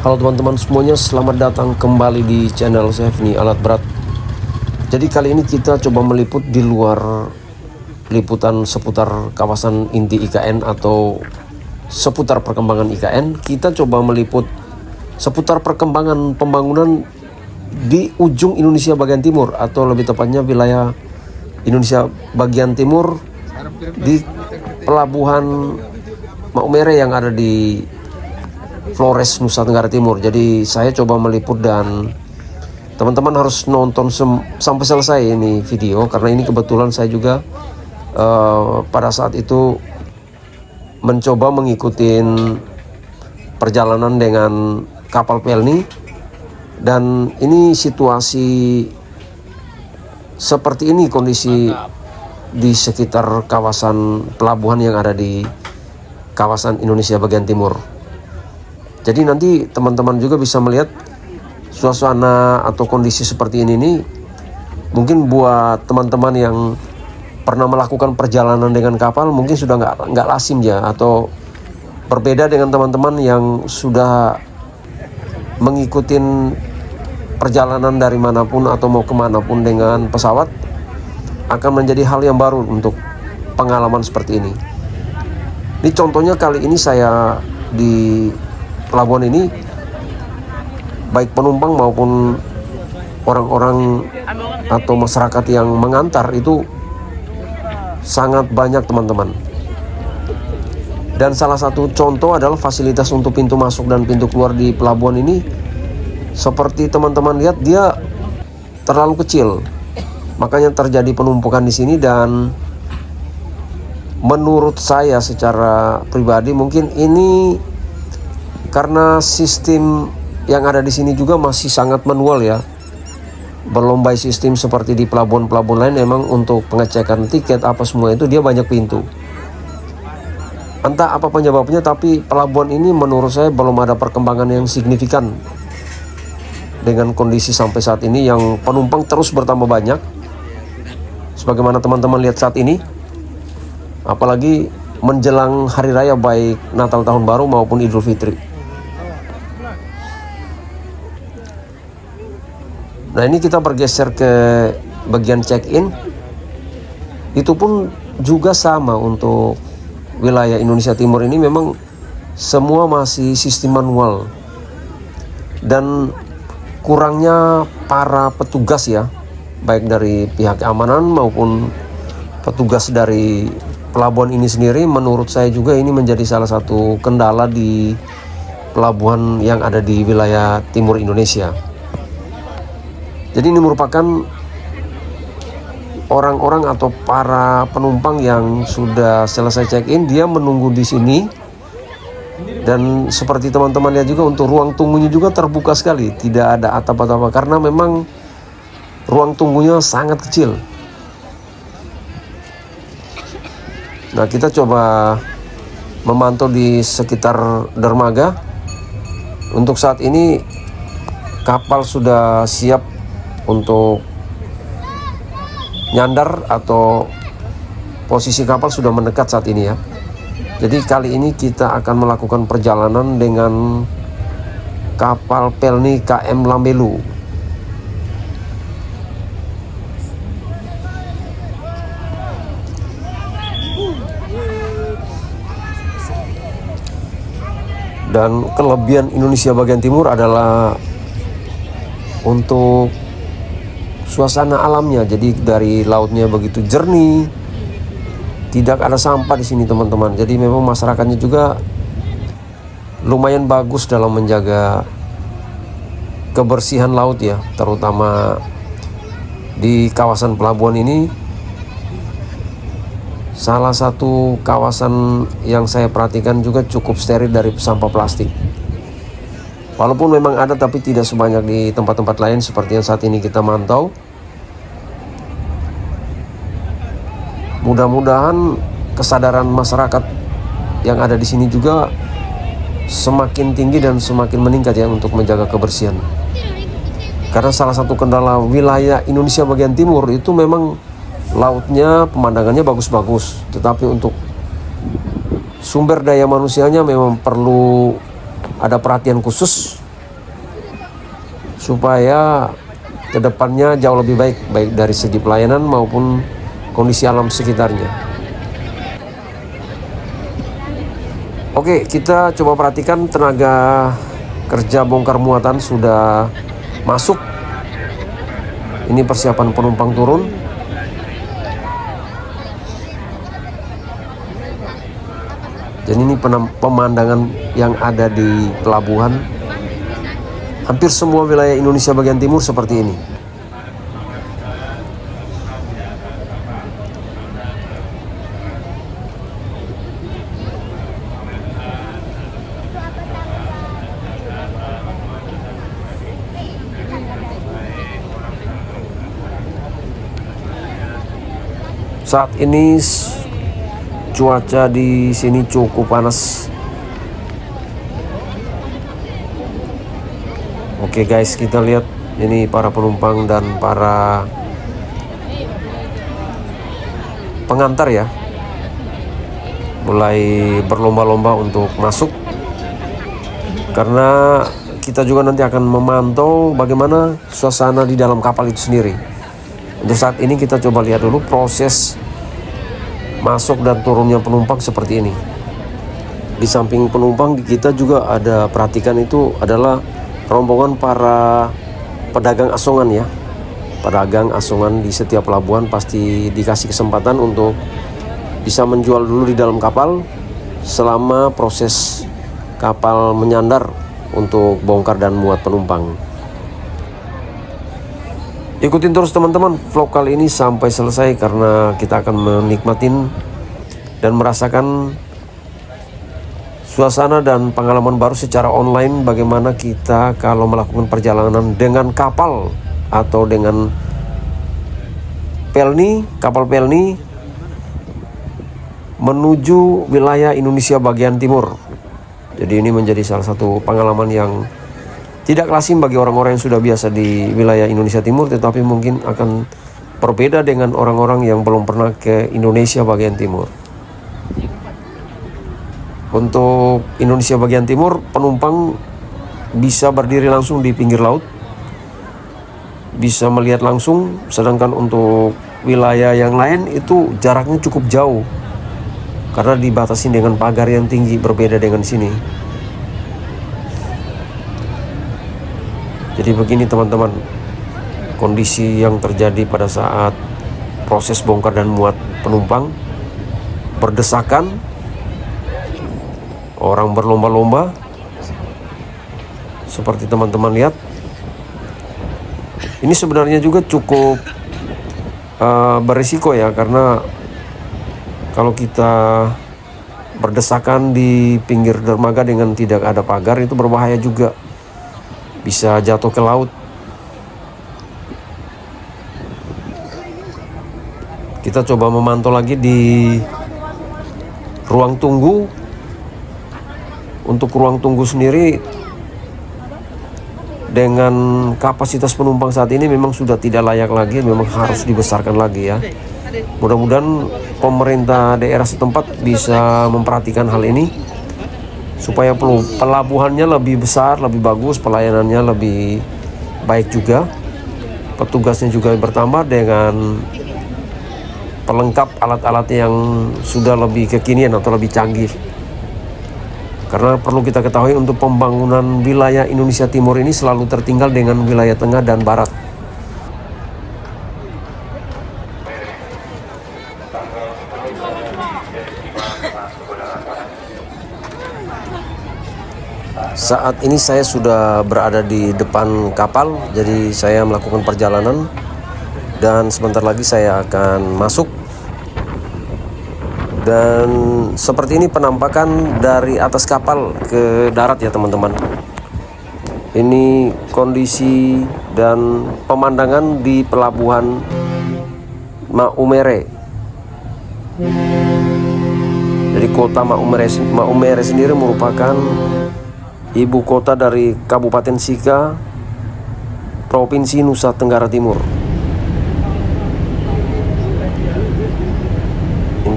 Halo teman-teman semuanya, selamat datang kembali di channel saya Fni Alat Berat. Jadi kali ini kita coba meliput di luar liputan seputar kawasan inti IKN atau seputar perkembangan IKN. Kita coba meliput seputar perkembangan pembangunan di ujung Indonesia bagian timur, atau lebih tepatnya wilayah Indonesia bagian timur di pelabuhan Maumere yang ada di Flores, Nusa Tenggara Timur. Jadi saya coba meliput dan teman-teman harus nonton sampai selesai ini video, karena ini kebetulan saya juga pada saat itu mencoba mengikuti perjalanan dengan kapal Pelni, dan ini situasi seperti ini kondisi di sekitar kawasan pelabuhan yang ada di kawasan Indonesia bagian timur. Jadi nanti teman-teman juga bisa melihat suasana atau kondisi seperti ini nih. Mungkin buat teman-teman yang pernah melakukan perjalanan dengan kapal mungkin sudah nggak lazim ya, atau berbeda dengan teman-teman yang sudah mengikuti perjalanan dari manapun atau mau kemanapun dengan pesawat, akan menjadi hal yang baru untuk pengalaman seperti ini. Ini contohnya kali ini saya di pelabuhan ini, baik penumpang maupun orang-orang atau masyarakat yang mengantar itu sangat banyak teman-teman. Dan salah satu contoh adalah fasilitas untuk pintu masuk dan pintu keluar di pelabuhan ini. Seperti teman-teman lihat, dia terlalu kecil, makanya terjadi penumpukan di sini. Dan menurut saya secara pribadi mungkin ini karena sistem yang ada di sini juga masih sangat manual ya, belum by sistem seperti di pelabuhan-pelabuhan lain. Memang untuk pengecekan tiket apa semua itu dia banyak pintu. Entah apa penyebabnya, tapi pelabuhan ini menurut saya belum ada perkembangan yang signifikan dengan kondisi sampai saat ini yang penumpang terus bertambah banyak, sebagaimana teman-teman lihat saat ini, apalagi menjelang hari raya baik Natal Tahun Baru maupun Idul Fitri. Nah, ini kita bergeser ke bagian check-in. Itu pun juga sama untuk wilayah Indonesia Timur ini, memang semua masih sistem manual. Dan kurangnya para petugas ya, baik dari pihak keamanan maupun petugas dari pelabuhan ini sendiri. Menurut saya juga ini menjadi salah satu kendala di pelabuhan yang ada di wilayah timur Indonesia. Jadi ini merupakan orang-orang atau para penumpang yang sudah selesai check-in, dia menunggu di sini. Dan seperti teman-teman lihat juga, untuk ruang tunggunya juga terbuka sekali, tidak ada atap-atap karena memang ruang tunggunya sangat kecil. Nah, kita coba memantau di sekitar dermaga. Untuk saat ini kapal sudah siap untuk nyandar, atau posisi kapal sudah mendekat saat ini ya. Jadi kali ini kita akan melakukan perjalanan dengan kapal Pelni KM Lambelu. Dan kelebihan Indonesia bagian timur adalah untuk suasana alamnya. Jadi dari lautnya begitu jernih, tidak ada sampah di sini teman-teman. Jadi memang masyarakatnya juga lumayan bagus dalam menjaga kebersihan laut ya, terutama di kawasan pelabuhan ini. Salah satu kawasan yang saya perhatikan juga cukup steril dari sampah plastik. Walaupun memang ada, tapi tidak sebanyak di tempat-tempat lain seperti yang saat ini kita mantau. Mudah-mudahan kesadaran masyarakat yang ada di sini juga semakin tinggi dan semakin meningkat ya untuk menjaga kebersihan. Karena salah satu kendala wilayah Indonesia bagian timur itu memang lautnya, pemandangannya bagus-bagus, tetapi untuk sumber daya manusianya memang perlu ada perhatian khusus supaya kedepannya jauh lebih baik, baik dari segi pelayanan maupun kondisi alam sekitarnya. Oke, kita coba perhatikan tenaga kerja bongkar muatan sudah masuk. Ini persiapan penumpang turun. Dan ini pemandangan yang ada di pelabuhan. Hampir semua wilayah Indonesia bagian timur seperti ini. Saat ini cuaca di sini cukup panas. Oke guys, kita lihat ini para penumpang dan para pengantar ya, mulai berlomba-lomba untuk masuk, karena kita juga nanti akan memantau bagaimana suasana di dalam kapal itu sendiri. Untuk saat ini kita coba lihat dulu proses masuk dan turunnya penumpang seperti ini. Di samping penumpang kita juga ada perhatikan itu adalah rombongan para pedagang asongan ya. Pedagang asongan di setiap pelabuhan pasti dikasih kesempatan untuk bisa menjual dulu di dalam kapal selama proses kapal menyandar untuk bongkar dan muat penumpang. Ikutin terus teman-teman vlog kali ini sampai selesai, karena kita akan menikmatin dan merasakan suasana dan pengalaman baru secara online, bagaimana kita kalau melakukan perjalanan dengan kapal atau dengan pelni, kapal pelni menuju wilayah Indonesia bagian timur. Jadi ini menjadi salah satu pengalaman yang tidak lazim bagi orang-orang yang sudah biasa di wilayah Indonesia Timur, tetapi mungkin akan berbeda dengan orang-orang yang belum pernah ke Indonesia bagian timur. Untuk Indonesia bagian timur, penumpang bisa berdiri langsung di pinggir laut, bisa melihat langsung, sedangkan untuk wilayah yang lain itu jaraknya cukup jauh karena dibatasi dengan pagar yang tinggi, berbeda dengan sini. Jadi begini teman-teman, kondisi yang terjadi pada saat proses bongkar dan muat penumpang, berdesakan, orang berlomba-lomba, seperti teman-teman lihat. Ini sebenarnya juga cukup berisiko ya, karena kalau kita berdesakan di pinggir dermaga dengan tidak ada pagar itu berbahaya juga, bisa jatuh ke laut. Kita coba memantau lagi di ruang tunggu. Untuk ruang tunggu sendiri dengan kapasitas penumpang saat ini memang sudah tidak layak lagi, memang harus dibesarkan lagi ya. Mudah-mudahan pemerintah daerah setempat bisa memperhatikan hal ini supaya pelabuhannya lebih besar, lebih bagus, pelayanannya lebih baik juga, petugasnya juga bertambah dengan pelengkap alat-alat yang sudah lebih kekinian atau lebih canggih. Karena perlu kita ketahui, untuk pembangunan wilayah Indonesia Timur ini selalu tertinggal dengan wilayah tengah dan barat. Saat ini saya sudah berada di depan kapal, jadi saya melakukan perjalanan dan sebentar lagi saya akan masuk. Dan seperti ini penampakan dari atas kapal ke darat ya teman-teman. Ini kondisi dan pemandangan di pelabuhan Maumere. Jadi kota Maumere sendiri merupakan ibu kota dari Kabupaten Sika, Provinsi Nusa Tenggara Timur.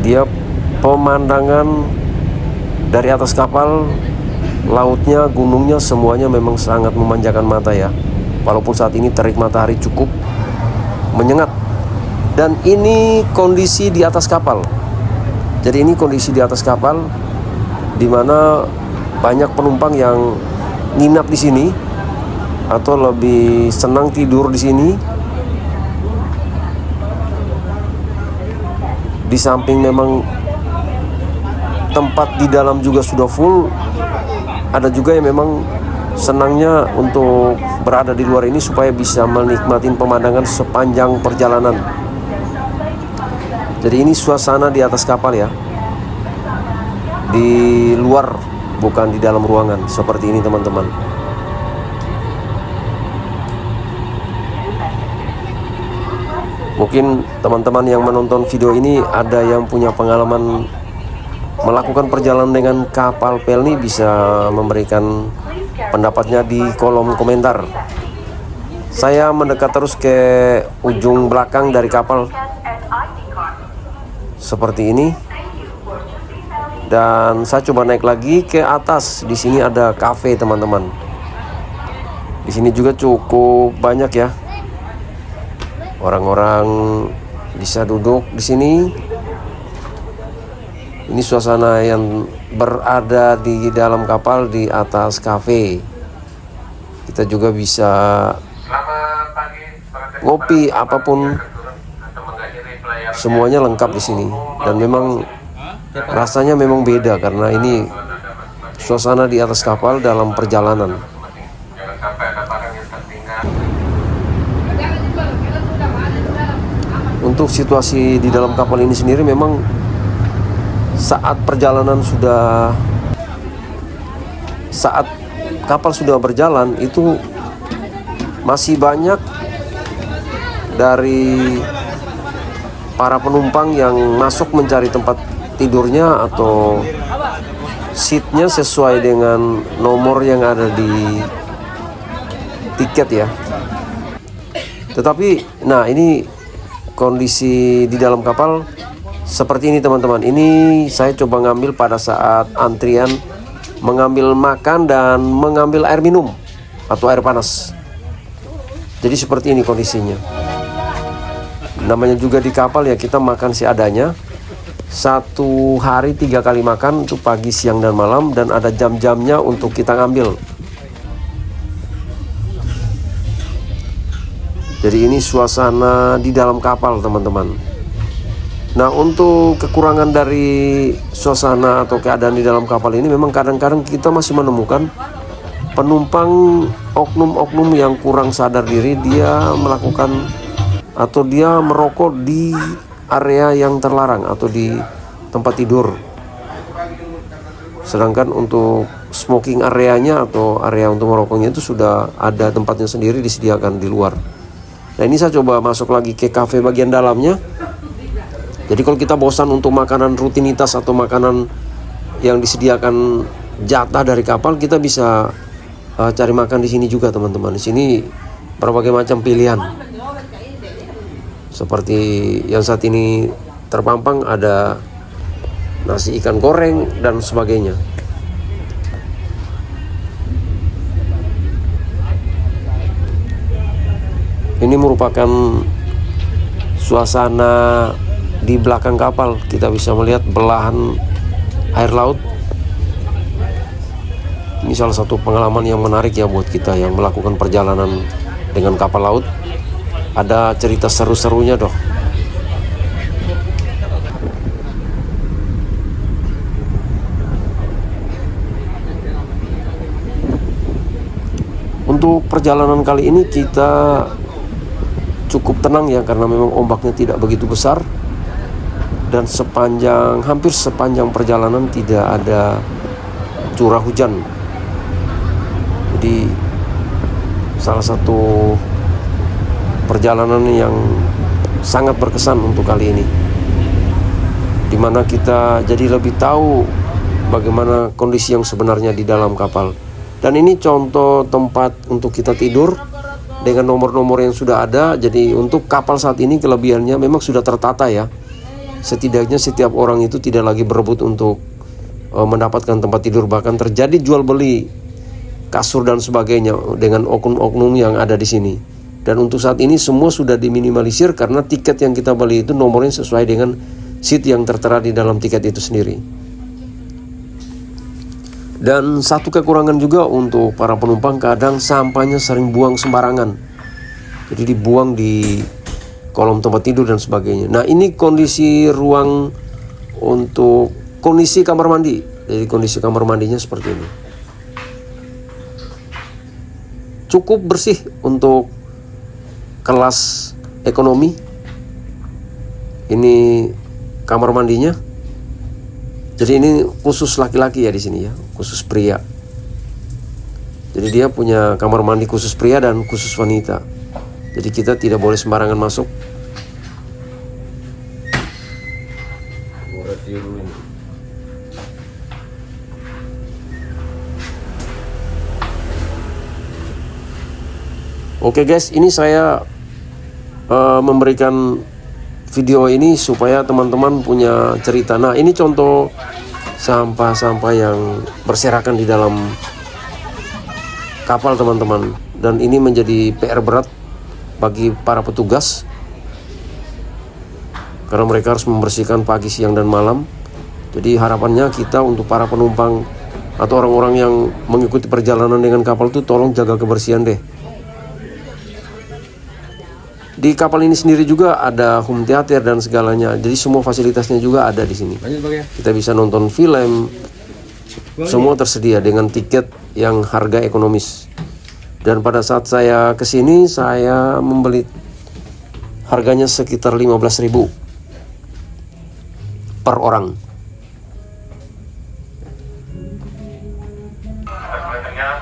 Dia pemandangan dari atas kapal, lautnya, gunungnya, semuanya memang sangat memanjakan mata ya. walaupun saat ini terik matahari cukup menyengat. Dan ini kondisi di atas kapal. Jadi ini kondisi di atas kapal, di mana banyak penumpang yang nginap di sini atau lebih senang tidur di sini. Di samping memang tempat di dalam juga sudah full, ada juga yang memang senangnya untuk berada di luar ini supaya bisa menikmati pemandangan sepanjang perjalanan. Jadi ini suasana di atas kapal ya, di luar, bukan di dalam ruangan. Seperti ini teman-teman. Mungkin teman-teman yang menonton video ini ada yang punya pengalaman melakukan perjalanan dengan kapal Pelni, bisa memberikan pendapatnya di kolom komentar. Saya mendekat terus ke ujung belakang dari kapal seperti ini, dan saya coba naik lagi ke atas. Di sini ada kafe teman-teman. Di sini juga cukup banyak ya, orang-orang bisa duduk di sini. Ini suasana yang berada di dalam kapal di atas kafe. Kita juga bisa ngopi, apapun, semuanya lengkap di sini. Dan memang rasanya memang beda karena ini suasana di atas kapal dalam perjalanan. Untuk situasi di dalam kapal ini sendiri, memang saat kapal sudah berjalan itu masih banyak dari para penumpang yang masuk mencari tempat tidurnya atau seatnya sesuai dengan nomor yang ada di tiket ya. Tetapi nah, ini kondisi di dalam kapal seperti ini teman-teman. Ini saya coba ngambil pada saat antrian mengambil makan dan mengambil air minum atau air panas. Jadi seperti ini kondisinya. Namanya juga di kapal ya, kita makan seadanya. Satu hari 3 kali makan, untuk pagi, siang, dan malam, dan ada jam-jamnya untuk kita ngambil. Jadi ini suasana di dalam kapal teman-teman. Nah, untuk kekurangan dari suasana atau keadaan di dalam kapal ini, memang kadang-kadang kita masih menemukan penumpang oknum-oknum yang kurang sadar diri. Dia melakukan atau dia merokok di area yang terlarang atau di tempat tidur. Sedangkan untuk smoking areanya atau area untuk merokoknya itu sudah ada tempatnya sendiri disediakan di luar. Nah, ini saya coba masuk lagi ke kafe bagian dalamnya. Jadi kalau kita bosan untuk makanan rutinitas atau makanan yang disediakan jatah dari kapal, kita bisa cari makan di sini juga teman-teman. Di sini berbagai macam pilihan. Seperti yang saat ini terpampang, ada nasi ikan goreng dan sebagainya. Ini merupakan suasana di belakang kapal. Kita bisa melihat belahan air laut. Ini salah satu pengalaman yang menarik ya buat kita yang melakukan perjalanan dengan kapal laut. Ada cerita seru-serunya dong. Untuk perjalanan kali ini kita cukup tenang ya, karena memang ombaknya tidak begitu besar. Dan hampir sepanjang perjalanan tidak ada curah hujan. Jadi salah satu perjalanan yang sangat berkesan untuk kali ini, dimana kita jadi lebih tahu bagaimana kondisi yang sebenarnya di dalam kapal. Dan ini contoh tempat untuk kita tidur dengan nomor-nomor yang sudah ada. Jadi untuk kapal saat ini kelebihannya memang sudah tertata ya. Setidaknya setiap orang itu tidak lagi berebut untuk mendapatkan tempat tidur. Bahkan terjadi jual beli kasur dan sebagainya dengan oknum-oknum yang ada di sini. Dan untuk saat ini semua sudah diminimalisir karena tiket yang kita beli itu nomornya sesuai dengan seat yang tertera di dalam tiket itu sendiri. Dan satu kekurangan juga untuk para penumpang, kadang sampahnya sering buang sembarangan. Jadi dibuang di kolom tempat tidur dan sebagainya. Nah, ini kondisi ruang untuk kondisi kamar mandi. Jadi kondisi kamar mandinya seperti ini. Cukup bersih untuk kelas ekonomi. Ini kamar mandinya. Jadi ini khusus laki-laki ya di sini ya, khusus pria. Jadi dia punya kamar mandi khusus pria dan khusus wanita. Jadi kita tidak boleh sembarangan masuk. Oke guys, ini saya memberikan video ini supaya teman-teman punya cerita. Nah, ini contoh sampah-sampah yang berserakan di dalam kapal teman-teman. Dan ini menjadi PR berat bagi para petugas, karena mereka harus membersihkan pagi, siang, dan malam. Jadi harapannya kita untuk para penumpang atau orang-orang yang mengikuti perjalanan dengan kapal itu tolong jaga kebersihan deh. Di kapal ini sendiri juga ada home theater dan segalanya. Jadi semua fasilitasnya juga ada di sini. Kita bisa nonton film, semua tersedia dengan tiket yang harga ekonomis. Dan pada saat saya kesini, saya membeli harganya sekitar 15.000 per orang.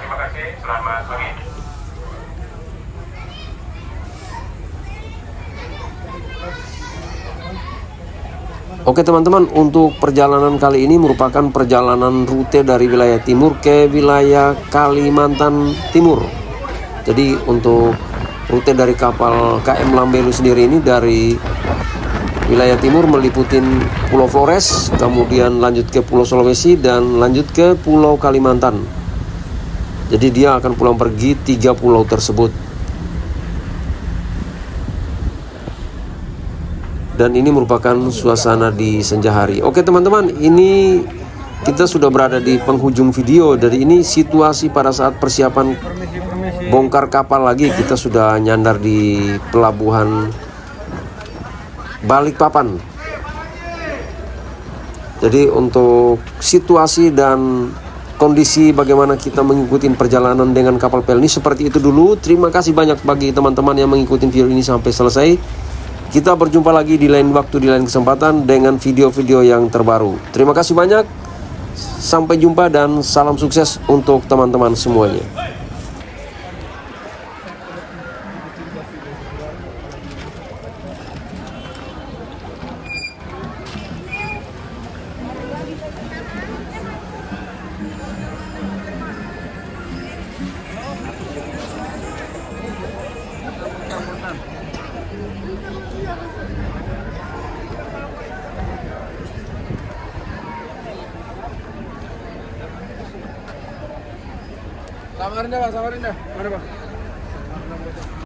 Terima kasih, selamat pagi. Oke teman-teman, untuk perjalanan kali ini merupakan perjalanan rute dari wilayah timur ke wilayah Kalimantan Timur. Jadi untuk rute dari kapal KM Lambelu sendiri ini dari wilayah timur meliputin Pulau Flores, kemudian lanjut ke Pulau Sulawesi dan lanjut ke Pulau Kalimantan. Jadi dia akan pulang pergi 3 pulau tersebut. Dan ini merupakan suasana di senja hari. Oke teman-teman, ini kita sudah berada di penghujung video. Dari ini situasi pada saat persiapan bongkar kapal lagi. Kita sudah nyandar di pelabuhan Balikpapan. Jadi untuk situasi dan kondisi bagaimana kita mengikuti perjalanan dengan kapal pelni seperti itu dulu. Terima kasih banyak bagi teman-teman yang mengikuti video ini sampai selesai. Kita berjumpa lagi di lain waktu, di lain kesempatan dengan video-video yang terbaru. Terima kasih banyak. Sampai jumpa dan salam sukses untuk teman-teman semuanya. Samarin dah, Pak. Samarin dah. Mana, Pak?